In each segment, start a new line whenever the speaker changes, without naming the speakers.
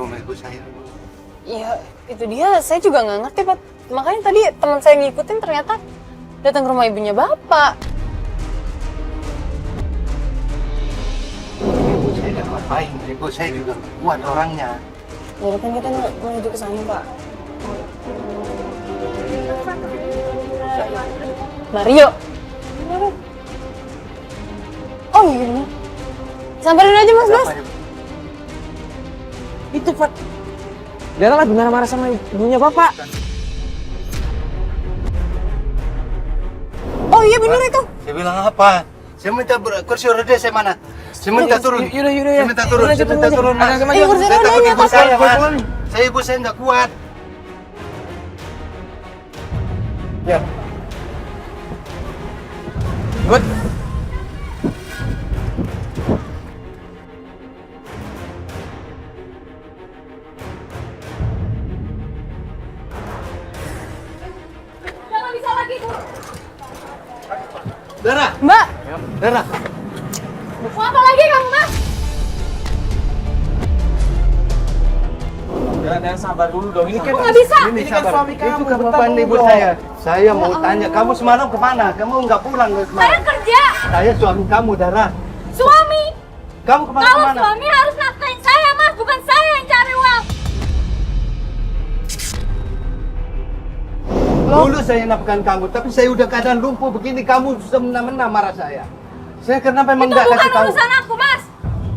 rumah ibu saya.
Iya, itu dia. Saya juga nggak ngerti, Pak. Makanya tadi teman saya ngikutin ternyata datang ke rumah ibunya Bapak.
Ibu saya udah ngapain? Ibu saya juga kuat orangnya.
Jadi kan kita menuju ke sana, Pak. Mario. Oh iya bener. Samperin aja Mas.
Itu Pak. Dara lagi marah-marah sama ibunya Bapak.
Oh iya bener itu.
Saya bilang apa? Saya minta kursi roda saya mana? Saya minta turun.
Yaudah ya.
Saya minta turun. Saya minta turun. Mas.
Kursi
Saya takut
rodanya
ibu
tapi.
saya, Mas. Saya ibu saya nggak kuat.
Ya. Good.
Jangan bisa lagi tuh.
Dara,
Mbak,
Dara.
Mau apa lagi kamu, Mas?
Dara sabar dulu dong. Ini kan
Nggak bisa.
Ini kan suami kamu.
Itu kapan ibu saya? Saya mau tanya, kamu semalam kemana? Kamu nggak pulang ke
Saya
semalam?
kerja.
Saya suami kamu, Dara.
Suami.
Kamu
Kalau
kemana-kemana?
suami harus nafkahin saya, Mas. Bukan saya yang cari uang.
Dulu saya nafkahan kamu, tapi saya udah keadaan lumpuh begini, kamu semena-mena marah saya. Saya kenapa memang
Itu
nggak
bukan
kasih tahu?
urusan aku, Mas.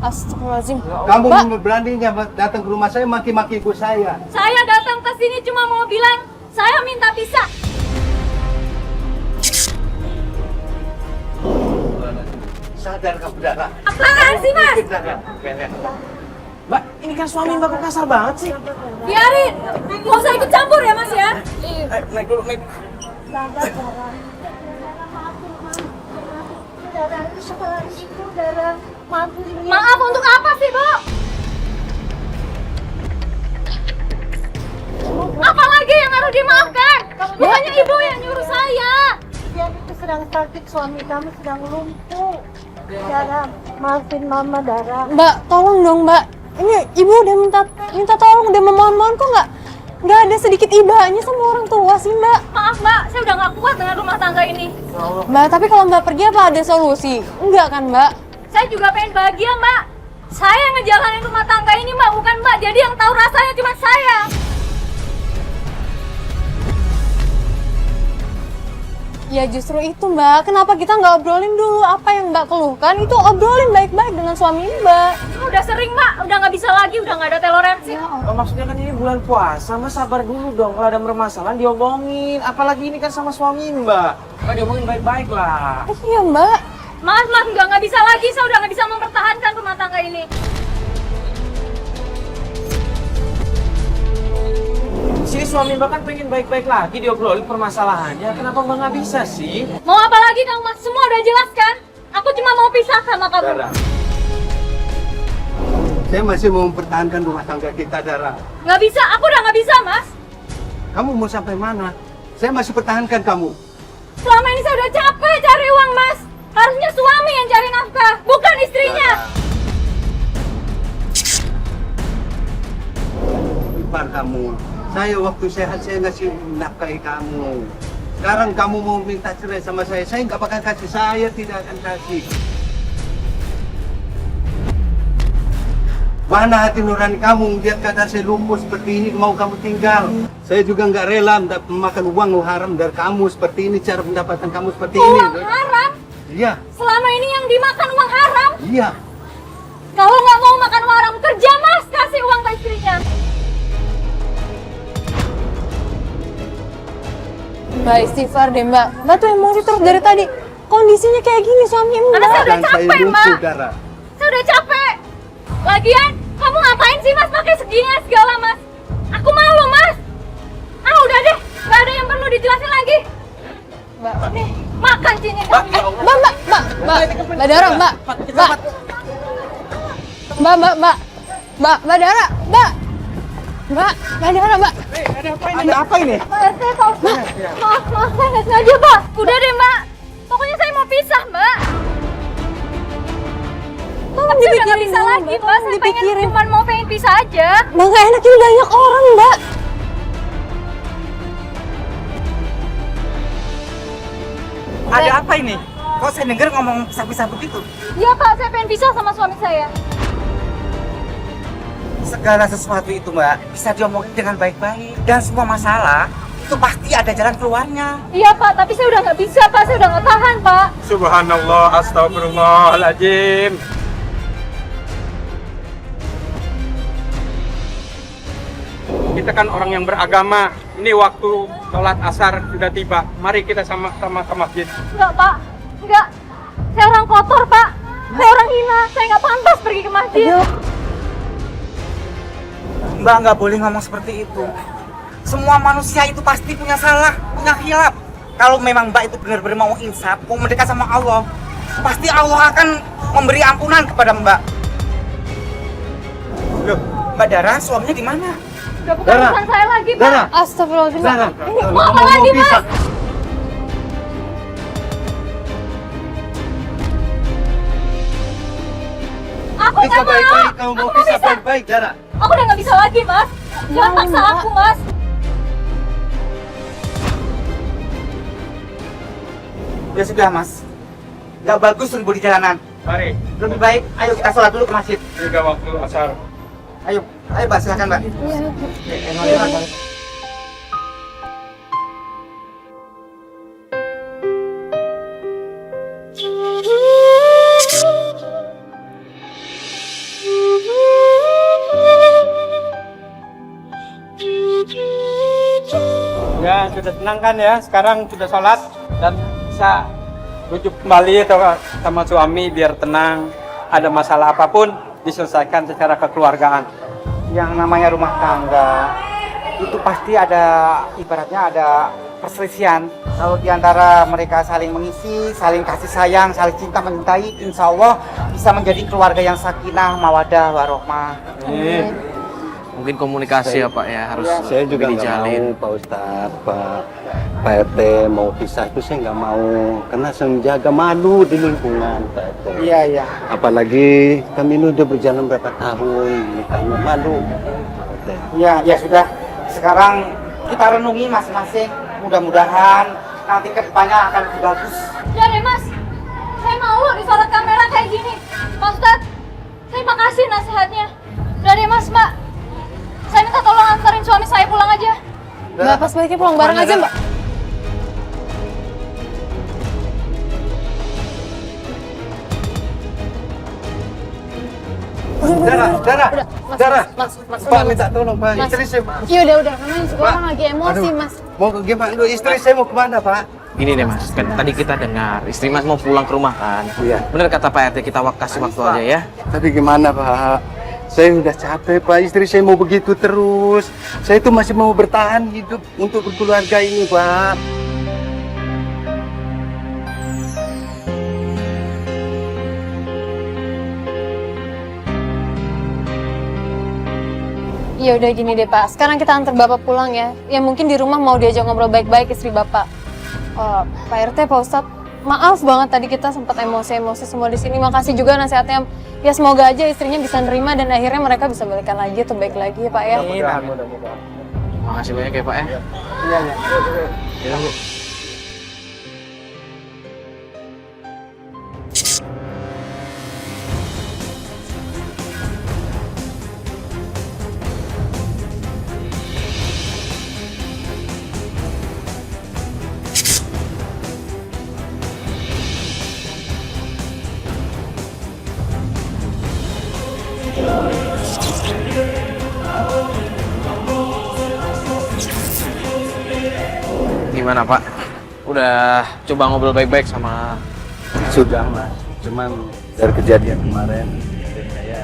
astagfirullahaladzim.
Kamu
Mbak,
beraninya datang ke rumah saya maki-maki ibu saya.
Saya datang ke sini cuma mau bilang, saya minta pisah.
Sadar kamu, Dara.
Apaan sih, Mas?
Dara.
Mbak, ini kan suami Mbak kok kasar banget sih.
Biarin. Nggak usah ikut campur ya, Mas ya.
Naik dulu, naik.
Maaf untuk apa sih, Bu? Apalagi yang harus dimaafkan? Bukannya ibu yang nyuruh saya.
Dia itu sedang sakit, suami kamu sedang lumpuh. Dara, maafin mama, Dara.
Mbak, tolong dong Mbak. Ini ibu udah minta tolong, udah memohon-mohon kok nggak ada sedikit ibanya sama orang tua sih Mbak.
Maaf, Mbak, saya udah nggak kuat dengan rumah tangga ini.
Mbak, tapi kalau Mbak pergi apa ada solusi? Enggak kan Mbak?
Saya juga pengen bahagia, Mbak. Saya yang ngejalanin rumah tangga ini, Mbak, bukan Mbak. Jadi yang tahu rasanya cuma saya.
Ya justru itu Mbak, kenapa kita nggak obrolin dulu apa yang Mbak keluhkan? Itu obrolin baik-baik dengan suami Mbak.
Udah sering, Mbak. Udah nggak bisa lagi, udah nggak ada toleransi.
Maksudnya kan ini bulan puasa, Mas sabar dulu dong. Kalau ada permasalahan diomongin. Apalagi ini kan sama suami Mbak. Mbak diomongin baik-baik lah.
Iya Mbak.
Mas, nggak bisa lagi. Saya udah nggak bisa mempertahankan rumah tangga ini.
Sini suami Mbak kan pengen baik-baik lagi diobrolin permasalahannya. Kenapa Mbak nggak bisa sih?
Mau apa lagi kamu, Mas? Semua udah jelas kan? Aku cuma mau pisah sama kamu.
Dara.
Saya masih mau mempertahankan rumah tangga kita, Dara.
Nggak bisa, aku udah nggak bisa, Mas.
Kamu mau sampai mana? Saya masih pertahankan kamu.
Selama ini saya udah capek cari uang, Mas. Harusnya suami yang cari nafkah, bukan istrinya.
Ipar kamu. Saya waktu sehat saya ngasih nafkahi kamu. Sekarang kamu mau minta cerai sama saya nggak bakal kasih. Saya tidak akan kasih. Mana hati nurani kamu lihat keadaan saya lumpuh seperti ini mau kamu tinggal. Saya juga nggak rela makan uang haram dari kamu seperti ini, cara pendapatan kamu seperti ini.
Uang haram?
Iya,
Selama ini yang dimakan uang haram?
iya.
Kalau nggak mau makan uang haram, kerja, Mas. Kasih uang ke istrinya.
Mbak istighfar deh Mbak. Mbak tuh emosi terus dari tadi. Kondisinya kayak gini suami Mbak.
Karena saya udah
Dan saya
capek,
lumpuh,
Mbak.
Dara.
Saya udah capek. Lagian, kamu ngapain sih, Mas, pakai segini segala, Mas? Aku malu, Mas. Ah, udah deh. Nggak ada yang perlu dijelasin lagi.
Mbak.
Nih, makan sini kamu.
Mbak Dara, Mbak Dara, Mbak.
Ada apa ini?
Pak RT, Pak Ustaz. Maaf, saya nggak sengaja, Pak. Udah deh, Mbak. Pokoknya saya mau pisah, Mbak.
Tolong
Tapi udah nggak
dipikirin
bisa
dulu,
lagi,
Mbak.
Mbak. Saya pengen, cuma mau pengen bisa aja.
Mbak nggak enak, ini banyak orang, Mbak.
Ada apa ini? Kok saya dengar ngomong pisah-pisah begitu?
Iya Pak, saya pengen pisah sama suami saya.
Segala sesuatu itu Mbak bisa diomongin dengan baik-baik. Dan semua masalah itu pasti ada jalan keluarnya.
Iya Pak, tapi saya udah nggak bisa Pak, saya udah nggak tahan Pak.
Subhanallah, astagfirullahaladzim. Kita kan orang yang beragama. Ini waktu sholat asar sudah tiba. Mari kita sama-sama ke masjid.
Enggak Pak, enggak. Saya orang kotor Pak. Saya orang hina, saya nggak pantas pergi ke masjid.
Mbak nggak boleh ngomong seperti itu. Semua manusia itu pasti punya salah, punya khilaf. Kalau memang Mbak itu benar-benar mau insaf, mau mendekat sama Allah, pasti Allah akan memberi ampunan kepada Mbak. Loh, Mbak Dara, suaminya di mana?
Udah bukan
Dara.
urusan saya lagi Pak.
Dara,
Astagfirullahaladzim.
Dara,
Ini
kalau
mau apa
kamu
lagi,
pisah,
Aku
pisah
nggak mau.
baik-baik, kamu mau
Aku nggak
pisah
bisa.
baik-baik, Dara.
Aku udah nggak bisa lagi Mas. Jangan
Mau,
paksa
Mbak.
aku Mas.
Ya sudah Mas, nggak bagus ribut di jalanan.
Mari,
Lebih baik, ayo kita sholat dulu ke masjid.
tiga waktu asar.
Ayo Mbak, silakan Mbak.
Ya, sudah tenang kan ya? Sekarang sudah sholat dan bisa rujuk kembali atau sama suami biar tenang. Ada masalah apapun diselesaikan secara kekeluargaan.
Yang namanya rumah tangga itu pasti ada, ibaratnya ada perselisihan. Kalau diantara mereka saling mengisi, saling kasih sayang, saling cinta mencintai, insya Allah bisa menjadi keluarga yang sakinah, mawadah, warohmah.
Mungkin komunikasi ya Pak ya harus
Saya juga
lebih
nggak
dijalin.
mau, Pak Ustadz, Pak RT mau pisah itu saya nggak mau, karena saya menjaga malu di lingkungan, Pak RT.
Iya, iya.
Apalagi kami ini udah berjalan berapa tahun, makanya malu, Pak RT.
Iya, ya sudah. Sekarang kita renungi masing-masing. Mudah-mudahan nanti ke depannya akan lebih bagus.
Udah deh Mas. Saya mau loh disorot kamera kayak gini. Mas Ustadz, terima kasih nasihatnya. Udah deh Mas, Mbak. Saya minta tolong antarin suami saya pulang aja.
Mbak, pas baiknya pulang bareng aja, Mbak.
Dara, Dara,
Udah, Mas,
Dara.
Mas, Mas,
Pak
udah,
minta tolong, Pak.
Mas.
Istri saya,
Iya udah, namanya juga orang lagi emosi,
Aduh,
Mas.
Mau ke gimana? Lu istri saya mau kemana, Pak?
Gini deh Mas, kan tadi kita dengar istri Mas mau pulang ke rumah kan.
Iya.
Bener kata Pak RT, kita kasih waktu aja ya.
Tapi gimana, Pak? Saya udah capek, Pak. Istri saya mau begitu terus. Saya itu masih mau bertahan hidup untuk berkeluarga ini, Pak.
Ya udah gini deh Pak, sekarang kita antar Bapak pulang ya. Ya mungkin di rumah mau diajak ngobrol baik-baik istri Bapak. Pak RT, Pak Ustadz, maaf banget tadi kita sempat emosi-emosi semua di sini. Makasih juga nasihatnya. Ya semoga aja istrinya bisa nerima dan akhirnya mereka bisa balikan lagi atau baik lagi ya Pak ya.
Makasih banyak ya Pak ya.
Iya, iya.
Ya, Bu. Gimana Pak? Udah coba ngobrol baik-baik sama
Sudah, Mas. Cuman dari kejadian kemarin, saya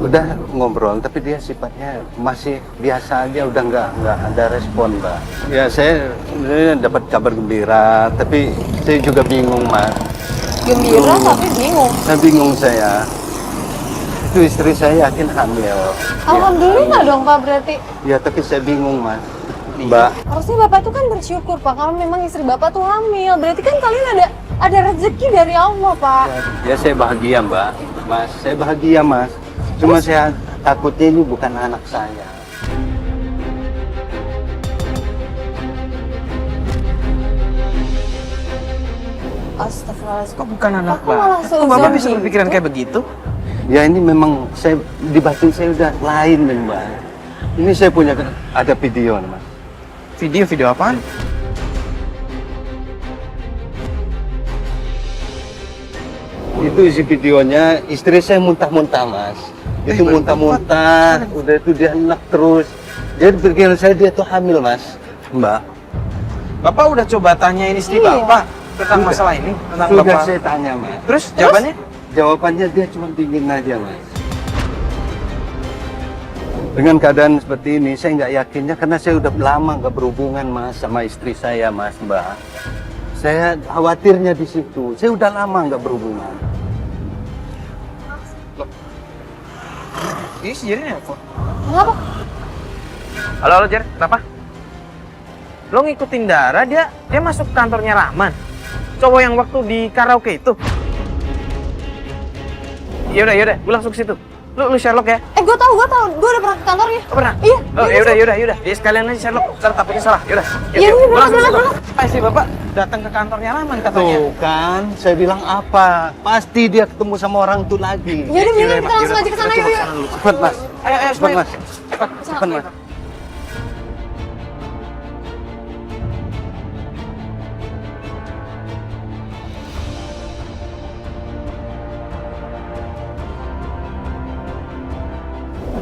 udah ngobrol, tapi dia sifatnya masih biasa aja, udah nggak ada respon, Mbak. Ya saya sebenarnya dapat kabar gembira, tapi saya juga bingung, Mas.
Gembira tapi bingung.
Saya bingung saya. Itu istri saya yakin hamil.
Alhamdulillah dong Pak berarti.
Ya tapi saya bingung, Mas. Mbak,
Harusnya Bapak tuh kan bersyukur, Pak, kalau memang istri Bapak tuh hamil. Berarti kan kalian ada rezeki dari Allah, Pak.
ya saya bahagia Mbak. Mas, saya bahagia Mas. Cuma saya takutnya ini bukan anak saya.
Astagfirullahaladzim.
Kok bukan anak
Aku malah
Bapak? Kok
seuzon
Bapak bisa
gitu.
berpikiran kayak begitu?
Ya ini memang saya di batin saya udah lain nih Mbak. Ini saya punya ada video nih, Mas.
Video apaan?
Itu isi videonya istri saya muntah-muntah Mas. Itu muntah-muntah, udah itu dia enak terus. Jadi pikiran saya dia tuh hamil Mas, Mbak.
Bapak udah coba tanyain istri
Iya.
Bapak tentang
Sudah.
masalah ini? Tentang
Sudah
Bapak?
saya tanya Mas.
Terus jawabannya?
Jawabannya dia cuma dingin aja Mas. Dengan keadaan seperti ini saya nggak yakinnya karena saya udah lama nggak berhubungan Mas sama istri saya Mas Mbak. Saya khawatirnya di situ. Saya udah lama nggak berhubungan.
Ini si Jerry nelfon.
Kenapa?
Halo Jer, kenapa? Lo ngikutin Dara, dia masuk kantornya Rahman. Cowok yang waktu di karaoke itu. Yaudah, gue langsung ke situ. Lu Sherlock ya?
Gue tahu. Gue udah pernah ke kantornya.
Oh, pernah?
Iya.
Oh, yaudah. Dia sekalian aja Sherlock. Ntar takutnya salah. Yaudah.
Iya,
Gua
berangkat,
langsung ke situ.
berangkat.
Istri Bapak datang ke kantornya Rahman katanya.
Tuh kan, saya bilang apa? Pasti dia ketemu sama orang itu lagi.
Yaudah, mendingan kita
Mak,
langsung aja ke sana, yuk.
Cepet Mas.
Ayo,
Cepet
semuanya.
Mas. Cepet Mas.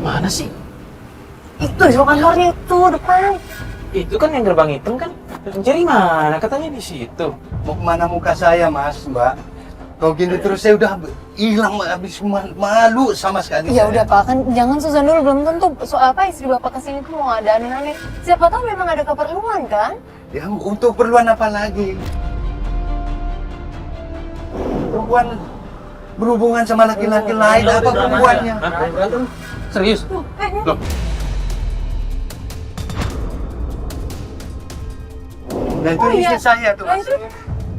Mana sih?
Itu di kantornya itu depan.
Itu kan yang gerbang hitam kan? Jerry mana? Katanya di situ.
Mau kemana muka saya Mas, Mbak? Kalau gini terus saya udah hilang habis malu sama sekali.
Ya
saya.
udah Pak, kan jangan suzon dulu, belum tentu soal apa istri Bapak kesini tuh mau ada aneh-aneh. Siapa tahu memang ada keperluan kan?
Ya untuk keperluan apa lagi? Perempuan berhubungan sama laki-laki lain apa perempuannya?
Serius? Loh,
Nah itu
Oh, iya.
istri saya tuh
Nah,
Mas.
itu.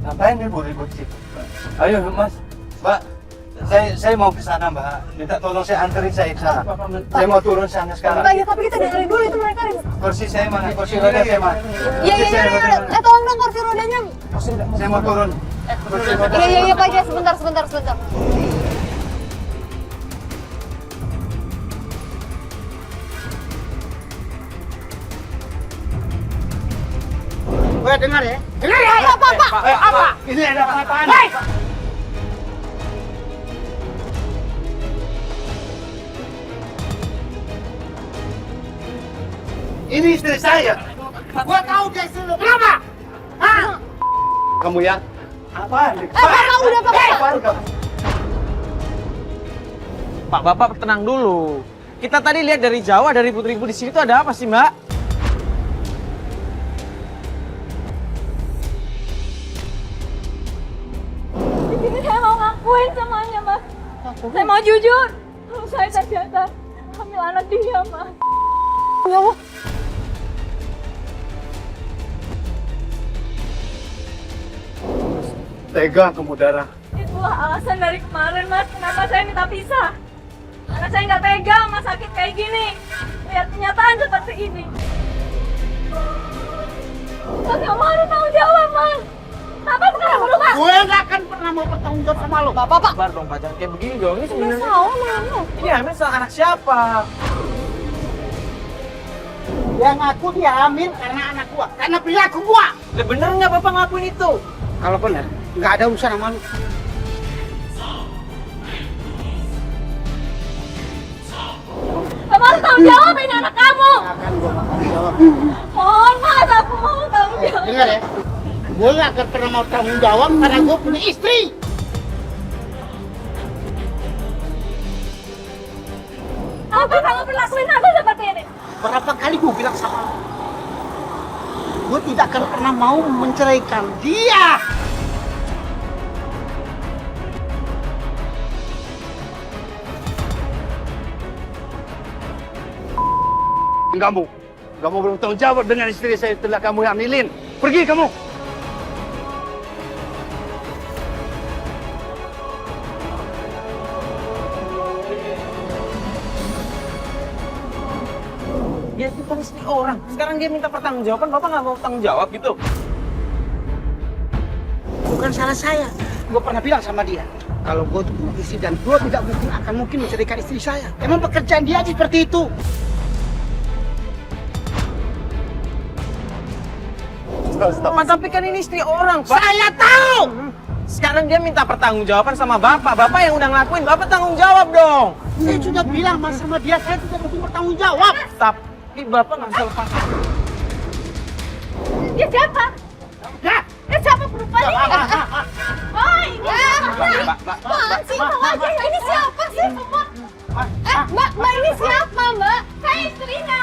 Ngapain ribut-ribut sih? Ayo Mas, Mbak. Saya mau ke sana Mbak. Minta tolong saya anterin saya ke sana. Saya mau turun sana sekarang.
Pak, ya tapi kita dengerin dulu itu mereka.
Kursi saya mana? Kursi roda saya mana?
Iya. Tolong dong kursi rodanya.
Saya mau turun. Kursi roda.
Iya Pak, ya sebentar.
Gue dengar ya.
Apa?
Ini ada apa-apaan? Ini istri saya.
Gue tahu dia istri lu. Kenapa? Hah?
Kamu ya? Apaan?
Pak, udah Pak.
Apaan kamu?
Pak, Bapak tenang dulu. Kita tadi lihat dari jauh ada ribut-ribut di sini tuh ada apa sih, Mbak?
Ini saya mau ngakuin semuanya, Mas. Saya mau jujur. Kalau saya ternyata hamil anak dia, Mas.
Ya Allah.
Tega kamu Dara.
Itulah alasan dari kemarin, Mas. Kenapa saya minta pisah. Karena saya nggak tega Mas sakit kayak gini. Lihat kenyataan seperti ini. Mas, kamu harus tanggung jawab, Mas. Kenapa sekarang berubah?
Gue gak akan pernah mau bertanggung jawab sama lo.
Bapak.
Sabar dong, Pak. Jangan kayak begini dong. Ini sebenarnya...
Mana?
Ini hamil sama anak siapa?
Dia ngaku dia hamil karena anak gua, karena perilaku gua.
Lah bener nggak Bapak ngakuin itu?
Kalau benar, nggak ada urusan sama lu.
Kamu harus tanggung jawab ini anak kamu.
Akan gua tanggung jawab.
Mohon, Mas, aku mau tanggung jawab.
Dengar ya, gue gak akan pernah mau tanggung jawab karena gue punya istri.
Apa kamu perlakuin aku seperti ini?
Berapa kali gue bilang sama lo, gue tidak akan pernah mau menceraikan dia.
Kamu, Kamu belum tanggung jawab dengan istri saya setelah kamu hamilin. Pergi kamu.
Dia itu kan istri orang. Sekarang dia minta pertanggungjawaban, Bapak nggak mau tanggung jawab gitu.
Bukan salah saya. Gue pernah bilang sama dia, kalau gue tuh punya istri dan gue tidak mungkin menceraikan istri saya. Emang pekerjaan dia aja seperti itu.
Pak, tapi kan ini istri orang, Pak. Saya tahu! Sekarang dia minta pertanggungjawaban sama Bapak. Bapak yang udah ngelakuin, Bapak tanggung jawab dong.
Saya sudah bilang mas sama dia, saya tidak mungkin bertanggung jawab.
Tapi Bapak nggak bisa lepas.
Dia siapa?
Ya,
Dia siapa perempuan ini? Woi, apaan sih? Tahu aja ya, ini siapa sih? Mbak ini siapa, Mbak? Saya istrinya.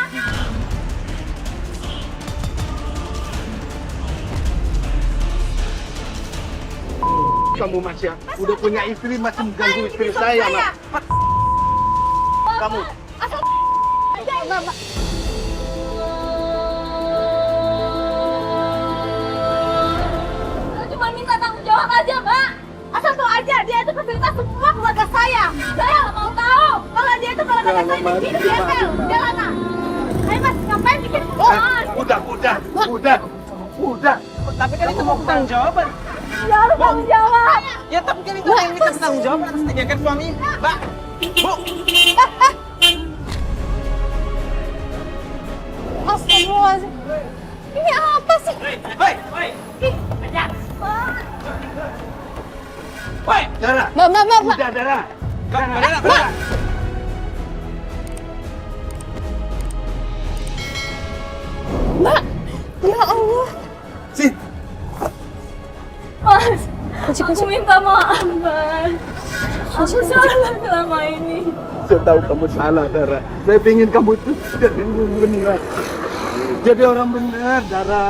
Kamu masih udah punya istri masih mengganggu istri saya, Mak. Kamu.
Asal aja, Mbak. Saya cuma minta tanggung jawab aja, Mbak. Asal tahu aja, dia itu kesulitan semua keluarga saya. Saya nggak mau tahu kalau dia itu keluarga saya bikin gembel, jalanan. Ayo Mas, ngapain bikin kebohongan?
Udah.
Tapi kan itu mau pertanggungjawaban.
Dia harus tanggung jawab.
Ya tapi kan itu yang minta pertanggungjawaban atas tindakan suami. Mbak, Bu.
Astagfirullahaladzim. Ini apa sih?
Woi. Woi.
Dara.
Mbak.
Udah, Dara.
Mbak.
Mbak, ya Allah.
Sih.
Mas, aku minta maaf, Mas. Aku salah selama ini.
Saya tahu kamu salah, Dara. Saya ingin kamu itu jadi orang benar. Jadi orang benar, Dara.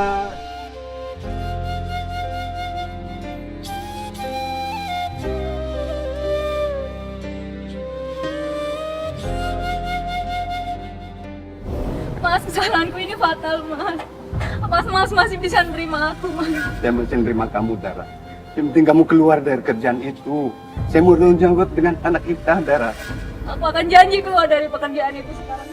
Mas, kesalahanku ini fatal, Mas. Mas masih bisa nerima aku, Mas.
Saya mesti terima kamu, Dara. Yang penting kamu keluar dari kerjaan itu. Saya mau jawab dengan anak kita, Dara.
Aku akan janji keluar dari pekerjaan itu sekarang.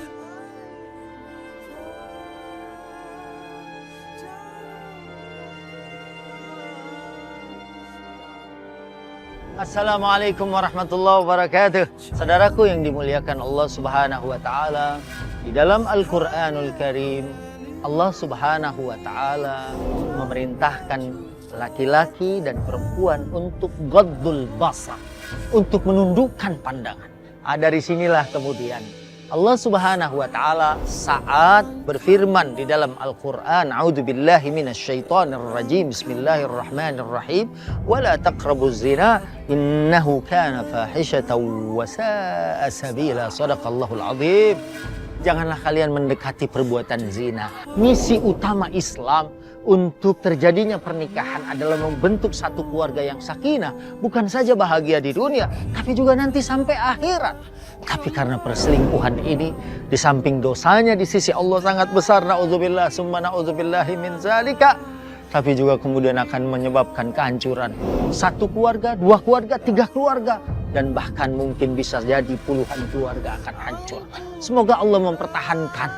Assalamualaikum warahmatullahi wabarakatuh. Saudaraku yang dimuliakan Allah Subhanahu wa taala, di dalam Al-Qur'anul Karim Allah Subhanahu wa taala memerintahkan laki-laki dan perempuan untuk ghaddul basar, untuk menundukkan pandangan. Dari sinilah kemudian Allah Subhanahu wa taala saat berfirman di dalam Al-Qur'an, a'udzubillahi minasyaitonir rajim, bismillahirrahmanirrahim, wala taqrabuz zina innahu kana fahishatan wa sa'a sabila, sadaqallahul azim. Janganlah kalian mendekati perbuatan zina. Misi utama Islam untuk terjadinya pernikahan adalah membentuk satu keluarga yang sakinah. Bukan saja bahagia di dunia, tapi juga nanti sampai akhirat. Tapi karena perselingkuhan ini, di samping dosanya di sisi Allah sangat besar, na'udzubillah summa na'udzubillahi min zalika, tapi juga kemudian akan menyebabkan kehancuran satu keluarga, dua keluarga, tiga keluarga, dan bahkan mungkin bisa jadi puluhan keluarga akan hancur. Semoga Allah mempertahankan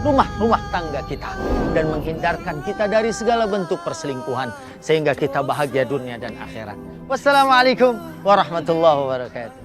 rumah-rumah tangga kita dan menghindarkan kita dari segala bentuk perselingkuhan sehingga kita bahagia dunia dan akhirat. Wassalamualaikum warahmatullahi wabarakatuh.